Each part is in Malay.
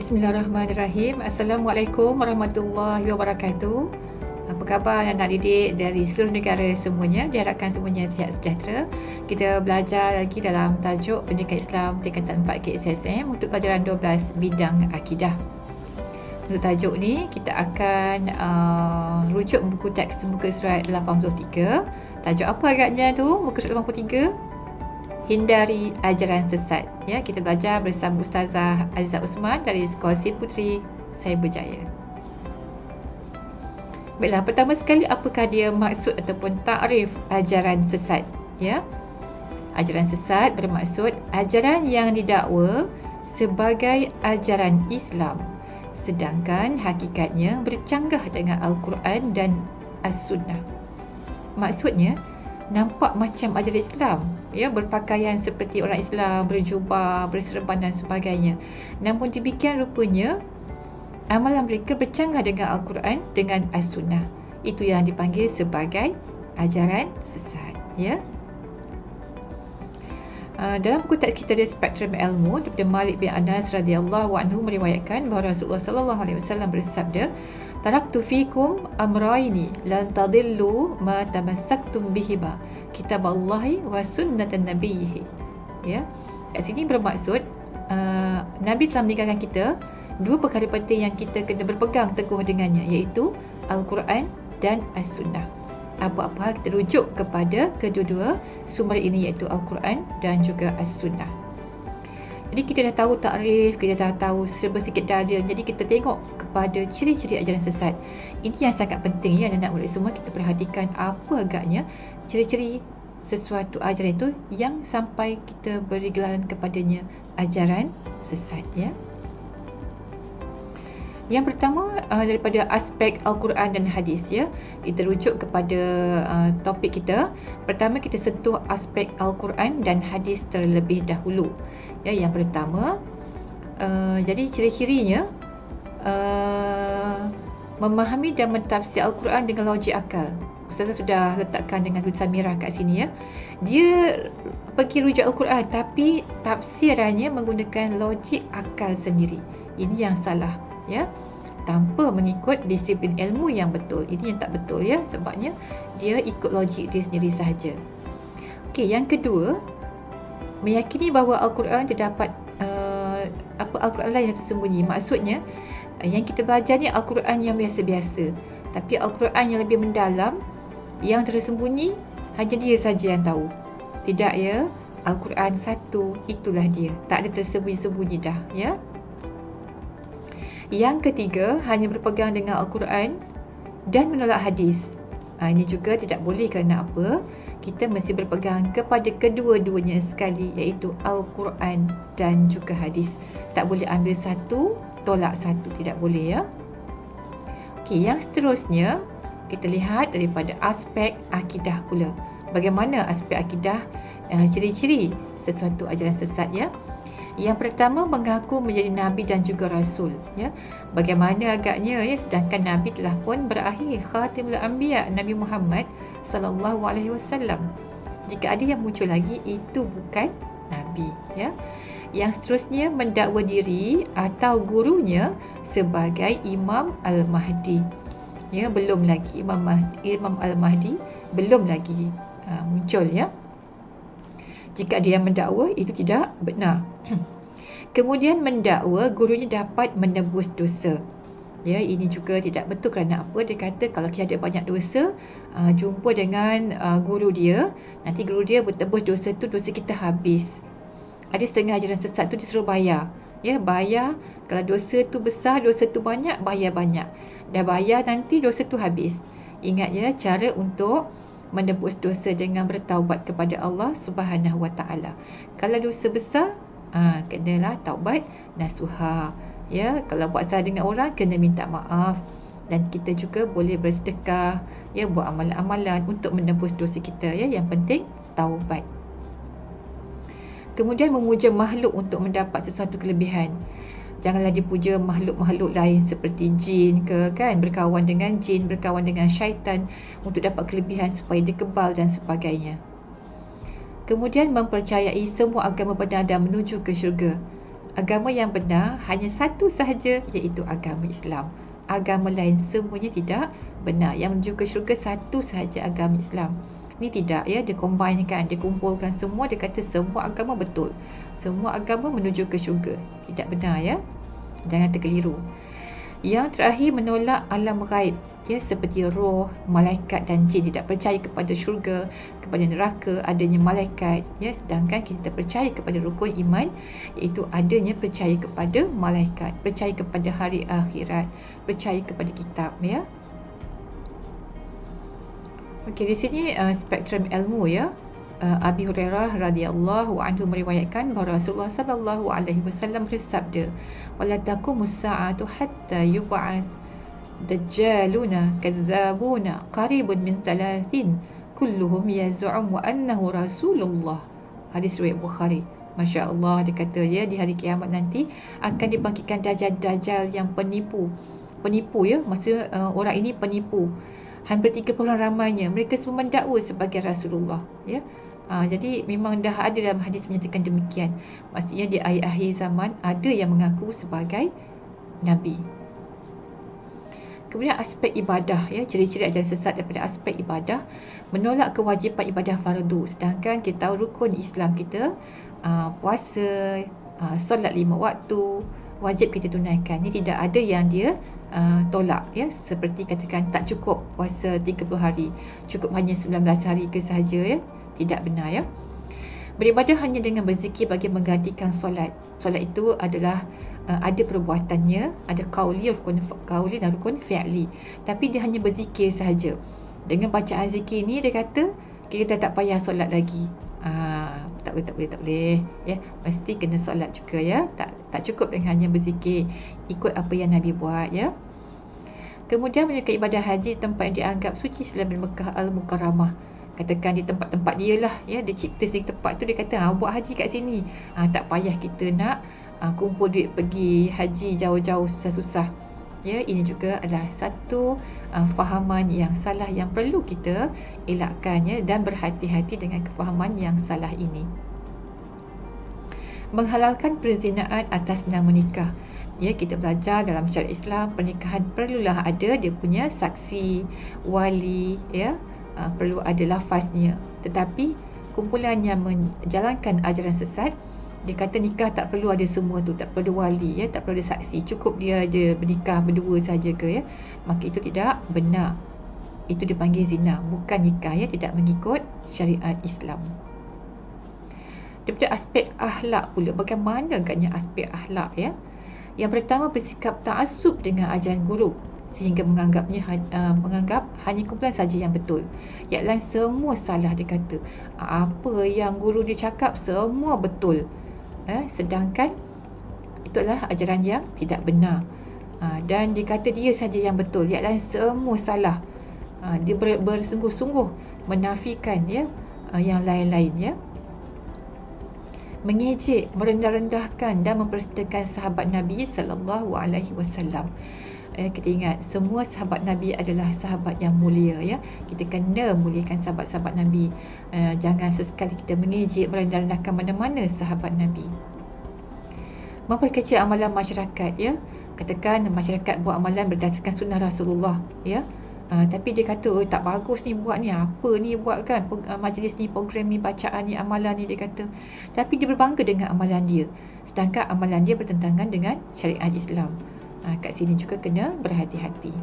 Bismillahirrahmanirrahim. Assalamualaikum warahmatullahi wabarakatuh. Apa khabar anak didik dari seluruh negara semuanya? Diharapkan semuanya sihat sejahtera. Kita belajar lagi dalam tajuk Pendidikan Islam tingkatan 4 KSSM untuk pelajaran 12 bidang akidah. Untuk tajuk ni kita akan rujuk buku teks muka surat 83. Tajuk apa agaknya tu? Muka surat 83. Hindari ajaran sesat. Ya, kita belajar bersama Ustazah Azizah Usman dari Sekolah Puteri Cyberjaya. Baiklah, pertama sekali apakah dia maksud ataupun takrif ajaran sesat? Ya. Ajaran sesat bermaksud ajaran yang didakwa sebagai ajaran Islam sedangkan hakikatnya bercanggah dengan Al-Quran dan As-Sunnah. Maksudnya nampak macam ajaran Islam, ya, berpakaian seperti orang Islam, berjubah, berserban dan sebagainya. Namun demikian rupanya amalan mereka bercanggah dengan Al-Quran dengan As-Sunnah. Itu yang dipanggil sebagai ajaran sesat, ya. Dalam buku teks kita di Spektrum Ilmu, Dr. Malik bin Anas radhiyallahu anhu meriwayatkan bahawa Rasulullah sallallahu alaihi wasallam bersabda, "Taraktu fikum amrayni lan tadillu ma tamassaktum bihima, kitaballahi wa sunnatan nabiyhi." Ya. Kat sini bermaksud Nabi telah meninggalkan kita dua perkara penting yang kita kena berpegang teguh dengannya, iaitu Al-Quran dan As-Sunnah. Apa-apa hal kita rujuk kepada kedua-dua sumber ini, iaitu Al-Quran dan juga As-Sunnah. Jadi kita dah tahu takrif, kita dah tahu serba sikit dalil. Jadi kita tengok kepada ciri-ciri ajaran sesat. Ini yang sangat penting, ya, anak murid semua, kita perhatikan apa agaknya ciri-ciri sesuatu ajaran itu yang sampai kita beri gelaran kepadanya ajaran sesat, ya. Yang pertama daripada aspek Al-Quran dan hadis, ya. Kita rujuk kepada topik kita. Pertama kita sentuh aspek Al-Quran dan hadis terlebih dahulu. Ya, yang pertama jadi ciri-cirinya memahami dan mentafsir Al-Quran dengan logik akal. Ustazah sudah letakkan dengan tulisan merah kat sini, ya. Dia pergi rujuk Al-Quran tapi tafsirannya menggunakan logik akal sendiri. Ini yang salah, ya, tanpa mengikut disiplin ilmu yang betul. Ini yang tak betul, ya, sebabnya dia ikut logik dia sendiri sahaja. Okey, yang kedua, meyakini bahawa Al-Quran terdapat Al-Quran lain yang tersembunyi. Maksudnya yang kita belajar ni Al-Quran yang biasa-biasa, tapi Al-Quran yang lebih mendalam, yang tersembunyi hanya dia saja yang tahu. Tidak, ya, Al-Quran satu, itulah dia, tak ada tersembunyi-sembunyi dah, ya. Yang ketiga, hanya berpegang dengan Al-Quran dan menolak hadis. Ini juga tidak boleh, kerana apa? Kita mesti berpegang kepada kedua-duanya sekali, iaitu Al-Quran dan juga hadis. Tak boleh ambil satu, tolak satu, tidak boleh, ya. Okey, yang seterusnya kita lihat daripada aspek akidah pula. Bagaimana aspek akidah, ciri-ciri sesuatu ajaran sesat, ya. Yang pertama, mengaku menjadi Nabi dan juga Rasul, ya. Bagaimana agaknya, ya, sedangkan Nabi telah pun berakhir, Khatimul Anbiya Nabi Muhammad sallallahu alaihi wasallam. Jika ada yang muncul lagi, itu bukan Nabi, ya. Yang seterusnya, mendakwa diri atau gurunya sebagai Imam Al-Mahdi. Ya, belum lagi Imam Al-Mahdi belum lagi muncul, ya. Jika dia mendakwa, itu tidak benar. Kemudian mendakwa gurunya dapat menebus dosa. Ya, ini juga tidak betul, kerana apa? Dia kata kalau kita ada banyak dosa, jumpa dengan guru dia, nanti guru dia bertebus dosa tu, dosa kita habis. Ada setengah ajaran sesat tu disuruh bayar. Ya, bayar. Kalau dosa tu besar, dosa tu banyak, bayar banyak. Dah bayar, nanti dosa tu habis. Ingat, ya, cara untuk menebus dosa dengan bertaubat kepada Allah Subhanahu Wa Taala. Kalau dosa besar, kenalah taubat nasuha. Ya, kalau buat salah dengan orang, kena minta maaf. Dan kita juga boleh bersedekah, ya, buat amalan-amalan untuk menebus dosa kita, ya. Yang penting taubat. Kemudian memuja makhluk untuk mendapat sesuatu kelebihan. Janganlah dipuja makhluk-makhluk lain seperti jin ke, kan, berkawan dengan jin, berkawan dengan syaitan untuk dapat kelebihan supaya dia kebal dan sebagainya. Kemudian mempercayai semua agama benar dan menuju ke syurga. Agama yang benar hanya satu sahaja, iaitu agama Islam. Agama lain semuanya tidak benar. Yang menuju ke syurga satu sahaja, agama Islam. Ni tidak, ya, dia combinekan, dia kumpulkan semua, dia kata semua agama betul. Semua agama menuju ke syurga. Tidak benar, ya. Jangan terkeliru. Yang terakhir, menolak alam ghaib, ya, seperti roh, malaikat dan jin. Tidak percaya kepada syurga, kepada neraka, adanya malaikat, ya. Sedangkan kita percaya kepada rukun iman, iaitu adanya percaya kepada malaikat, percaya kepada hari akhirat, percaya kepada kitab, ya. Okey, di sini spektrum ilmu, ya. Abi Hurairah radhiyallahu anhu meriwayatkan bahawa Rasulullah sallallahu alaihi wasallam bersabda, "Wala taqumus sa'atu hatta yub'ats dajjaluna kadzabuna qaribun min 30 kulluhum yaz'umu annahu Rasulullah." Hadis riwayat Bukhari. Masya-Allah, dia kata, ya, di hari kiamat nanti akan dibangkitkan dajjal yang penipu. Penipu, ya, maksudnya orang ini penipu. Hampir 30 orang ramainya, mereka semua mendakwa sebagai Rasulullah, ya. Jadi memang dah ada dalam hadis menyatakan demikian. Maksudnya di akhir-akhir zaman ada yang mengaku sebagai Nabi. Kemudian aspek ibadah, ya, ciri-ciri ajaran sesat daripada aspek ibadah, menolak kewajipan ibadah fardu. Sedangkan kita tahu rukun Islam kita, puasa, solat 5 waktu, wajib kita tunaikan. Ini tidak ada yang dia tolak, ya, seperti katakan tak cukup puasa 30 hari, cukup hanya 19 hari ke sahaja, ya. Tidak benar, ya. Beribadah hanya dengan berzikir bagi menggantikan solat. Solat itu adalah ada perbuatannya, ada qauli, rukun qauli dan rukun fi'li. Tapi dia hanya berzikir sahaja. Dengan bacaan zikir ni, dia kata kita tak payah solat lagi. Tak boleh, ya. Mesti kena solat juga, ya. Tak cukup dengan hanya berzikir, ikut apa yang Nabi buat, ya. Kemudian menyukai ibadah haji tempat yang dianggap suci selain Mekah Al-Mukarramah. Katakan di tempat-tempat dia lah, ya, dia cipta sendiri tempat tu, dia kata buat haji kat sini. Tak payah kita nak kumpul duit pergi haji jauh-jauh susah-susah. Ya, ini juga adalah satu fahaman yang salah yang perlu kita elakkan, ya, dan berhati-hati dengan kefahaman yang salah ini. Menghalalkan perzinaan atas nama nikah. Ya, kita belajar dalam syariat Islam, pernikahan perlulah ada dia punya saksi, wali, ya. Perlu ada lafaznya. Tetapi kumpulan yang menjalankan ajaran sesat, dia kata nikah tak perlu ada semua tu, tak perlu wali, ya, tak perlu ada saksi, cukup dia je bernikah berdua saja ke, ya. Maka itu tidak benar. Itu dipanggil zina, bukan nikah, ya, tidak mengikut syariat Islam. Daripada aspek akhlak pula, bagaimana agaknya aspek akhlak, ya. Yang pertama, bersikap ta'assub dengan ajaran guru sehingga menganggap hanya kumpulan saja yang betul. Yang lain semua salah, dia kata. Apa yang guru dia cakap semua betul. Sedangkan itu adalah ajaran yang tidak benar. Dan dia kata dia saja yang betul, yang lain semua salah. Dia bersungguh-sungguh menafikan, ya, yang lain-lain, ya. Mengejek, merendah-rendahkan dan mempersertakan sahabat Nabi sallallahu alaihi wasallam. Kita ingat semua sahabat Nabi adalah sahabat yang mulia, ya. Kita kena muliakan sahabat-sahabat Nabi. Jangan sesekali kita mengejek, merendah-rendahkan mana-mana sahabat Nabi. Memperkecil amalan masyarakat, ya. Katakan masyarakat buat amalan berdasarkan sunnah Rasulullah, ya. Tapi dia kata, tak bagus ni buat ni, apa ni buat kan, majlis ni, program ni, bacaan ni, amalan ni, dia kata. Tapi dia berbangga dengan amalan dia, sedangkan amalan dia bertentangan dengan syariat Islam. Kat sini juga kena berhati-hati.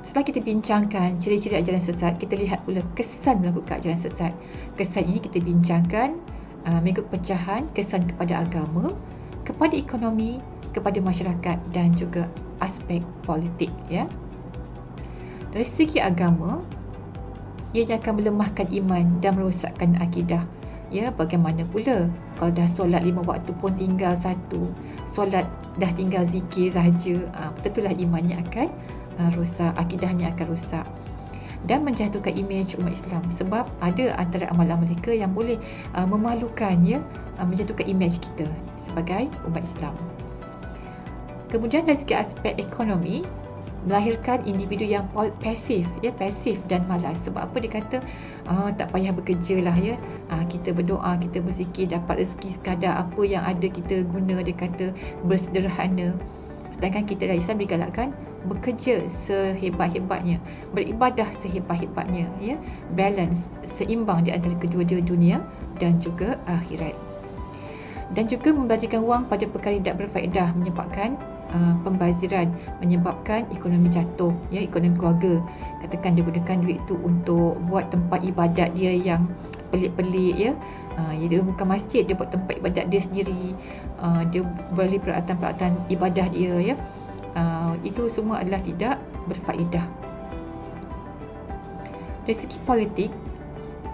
Setelah kita bincangkan ciri-ciri ajaran sesat, kita lihat pula kesan melakukan ajaran sesat. Kesan ini kita bincangkan mengikut pecahan kesan kepada agama, kepada ekonomi, kepada masyarakat dan juga aspek politik, ya. Dari segi agama, ia akan melemahkan iman dan merosakkan akidah. Ya, bagaimana pula kalau dah solat 5 waktu pun tinggal satu, solat dah tinggal zikir sahaja, tentulah imannya akan rosak, akidahnya akan rosak dan menjatuhkan imej umat Islam. Sebab ada antara amalan mereka yang boleh memalukan, ya, menjatuhkan imej kita sebagai umat Islam. Kemudian dari segi aspek ekonomi, melahirkan individu yang pasif, ya, pasif dan malas. Sebab apa dia kata tak payah bekerja lah, ya, kita berdoa, kita berzikir, dapat rezeki sekadar apa yang ada kita guna, dia kata bersederhana. Sedangkan kita dalam Islam digalakkan bekerja sehebat-hebatnya, beribadah sehebat-hebatnya, ya, balance, seimbang di antara kedua-dua dunia dan juga akhirat. Dan juga membajikan wang pada perkara tidak berfaedah menyebabkan pembaziran, menyebabkan ekonomi jatuh, ya, ekonomi keluarga. Katakan dia gunakan duit tu untuk buat tempat ibadat dia yang pelik-pelik, ya. Dia bukan masjid, dia buat tempat ibadat dia sendiri. Dia beli peralatan-peralatan ibadah dia, ya. Itu semua adalah tidak berfaedah. Dari segi politik,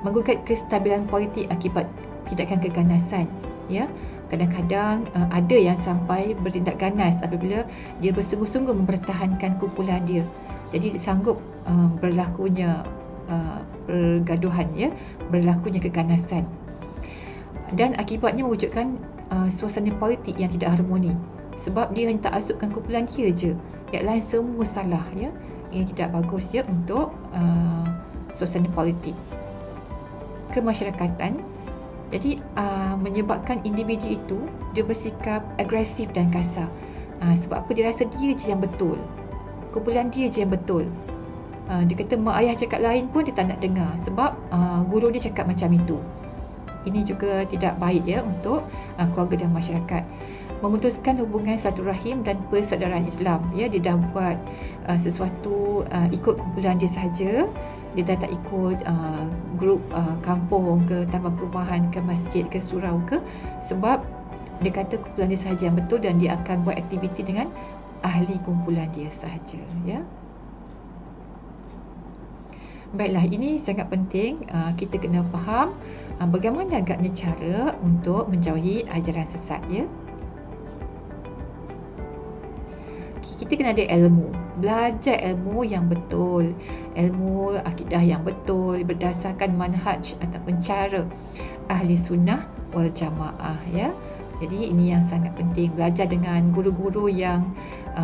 menggugat kestabilan politik akibat tindakan keganasan, ya. Kadang-kadang ada yang sampai bertindak ganas apabila dia bersungguh-sungguh mempertahankan kumpulan dia. Jadi sanggup berlakunya pergaduhan, ya, berlakunya keganasan. Dan akibatnya mewujudkan suasana politik yang tidak harmoni. Sebab dia hanya tak asupkan kumpulan dia je, yang lain semua salah, ya. Ini tidak bagus, ya, untuk suasana politik. Kemasyarakatan, jadi menyebabkan individu itu dia bersikap agresif dan kasar. Sebab apa? Dia rasa dia je yang betul, kumpulan dia je yang betul. Dia kata mak ayah cakap lain pun dia tak nak dengar sebab guru dia cakap macam itu. Ini juga tidak baik, ya, untuk keluarga dan masyarakat. Memutuskan hubungan silaturahim dan persaudaraan Islam, ya. Dia dah buat sesuatu ikut kumpulan dia sahaja. Dia dah tak ikut grup kampung ke taman perumahan ke masjid ke surau ke, sebab dia kata kumpulan dia sahaja yang betul dan dia akan buat aktiviti dengan ahli kumpulan dia sahaja, ya. Baiklah, ini sangat penting kita kena faham bagaimana agaknya cara untuk menjauhi ajaran sesat, ya. Kita kena ada ilmu, belajar ilmu yang betul, ilmu akidah yang betul berdasarkan manhaj ataupun cara ahli sunnah wal jamaah, ya. Jadi ini yang sangat penting, belajar dengan guru-guru yang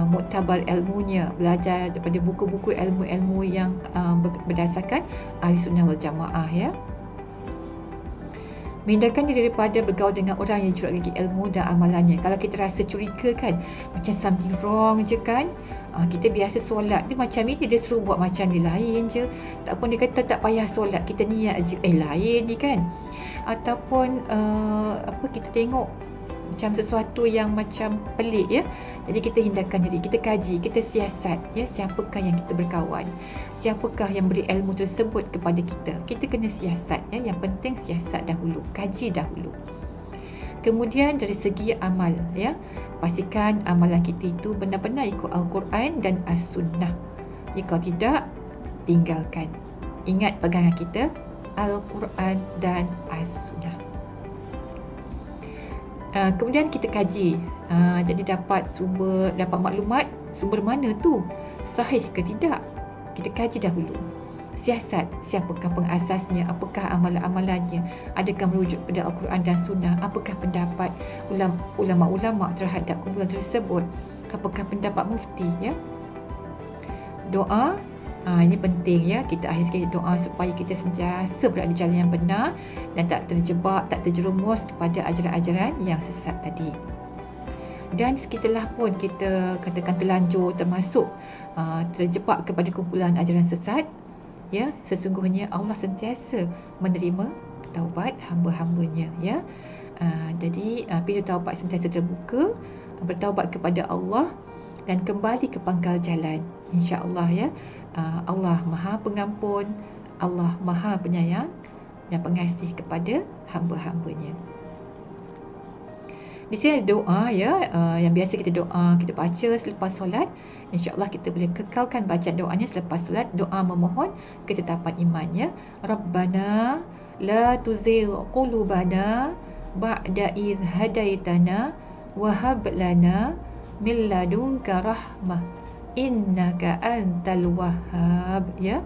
muktabar ilmunya, belajar daripada buku-buku ilmu-ilmu yang berdasarkan ahli sunnah wal jamaah, ya. Menghindarkan diri daripada bergaul dengan orang yang curang gigi ilmu dan amalannya. Kalau kita rasa curiga kan, macam something wrong je kan, kita biasa solat, dia macam ni, dia suruh buat macam ni, lain je. Ataupun dia kata tak payah solat, kita niat je, lain ni kan. Ataupun kita tengok macam sesuatu yang macam pelik, ya. Jadi kita hindarkan diri, kita kaji, kita siasat, ya, siapakah yang kita berkawan, siapakah yang beri ilmu tersebut kepada kita. Kita kena siasat, ya. Yang penting siasat dahulu, kaji dahulu. Kemudian dari segi amal, ya, pastikan amalan kita itu benar-benar ikut Al-Quran dan As-Sunnah. Jika tidak, tinggalkan. Ingat pegangan kita Al-Quran dan As-Sunnah. Kemudian kita kaji, jadi dapat maklumat sumber mana tu, sahih ke tidak, kita kaji dahulu. Siasat, siapakah pengasasnya, apakah amalan-amalannya, adakah merujuk pada Al-Quran dan Sunnah, apakah pendapat ulama-ulama terhadap kumpulan tersebut, apakah pendapat mufti, ya. Doa, ini penting, ya. Kita akhir sekali doa supaya kita sentiasa berada di jalan yang benar dan tak terjebak, tak terjerumus kepada ajaran-ajaran yang sesat tadi. Dan sekitalah pun kita katakan terlanjur termasuk terjebak kepada kumpulan ajaran sesat, ya, sesungguhnya Allah sentiasa menerima taubat hamba-hambanya, ya. Jadi pintu taubat sentiasa terbuka, bertaubat kepada Allah dan kembali ke pangkal jalan, insya-Allah, ya. Allah Maha Pengampun, Allah Maha Penyayang dan pengasih kepada hamba-hambanya. Di sini ada doa, ya, yang biasa kita doa, kita baca selepas solat. InsyaAllah kita boleh kekalkan bacaan doanya selepas solat. Doa memohon ketetapan iman, ya. Rabbana la tuzigh qulubana ba'da idh hadaitana wa hab lana min ladunka rahmah innaka antal wahhab, ya.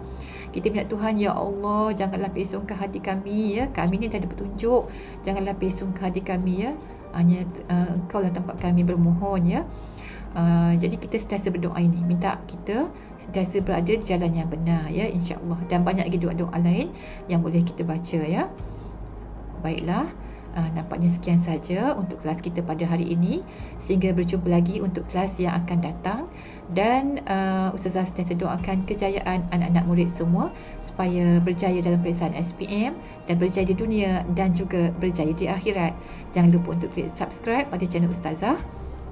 Kita minta Tuhan, ya Allah, janganlah pesongkan hati kami, ya. Kami ni dah ada petunjuk, janganlah pesongkan hati kami, ya. Hanya Engkau lah tempat kami bermohon, ya. Jadi kita sentiasa berdoa ini, minta kita sentiasa berada di jalan yang benar, ya, insya-Allah. Dan banyak lagi doa-doa lain yang boleh kita baca, ya. Baiklah, nampaknya sekian saja untuk kelas kita pada hari ini. Sehingga berjumpa lagi untuk kelas yang akan datang. Dan Ustazah sentiasa doakan kejayaan anak-anak murid semua supaya berjaya dalam peperiksaan SPM dan berjaya di dunia dan juga berjaya di akhirat. Jangan lupa untuk klik subscribe pada channel Ustazah,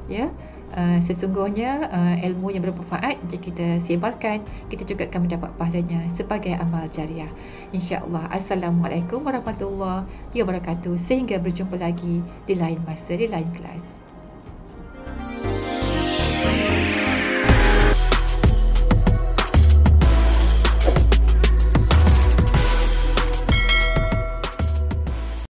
ya. Sesungguhnya ilmu yang bermanfaat jika kita sebarkan, kita juga akan mendapat pahalanya sebagai amal jariah, insya-Allah. Assalamualaikum warahmatullahi wabarakatuh. Sehingga berjumpa lagi di lain masa, di lain kelas.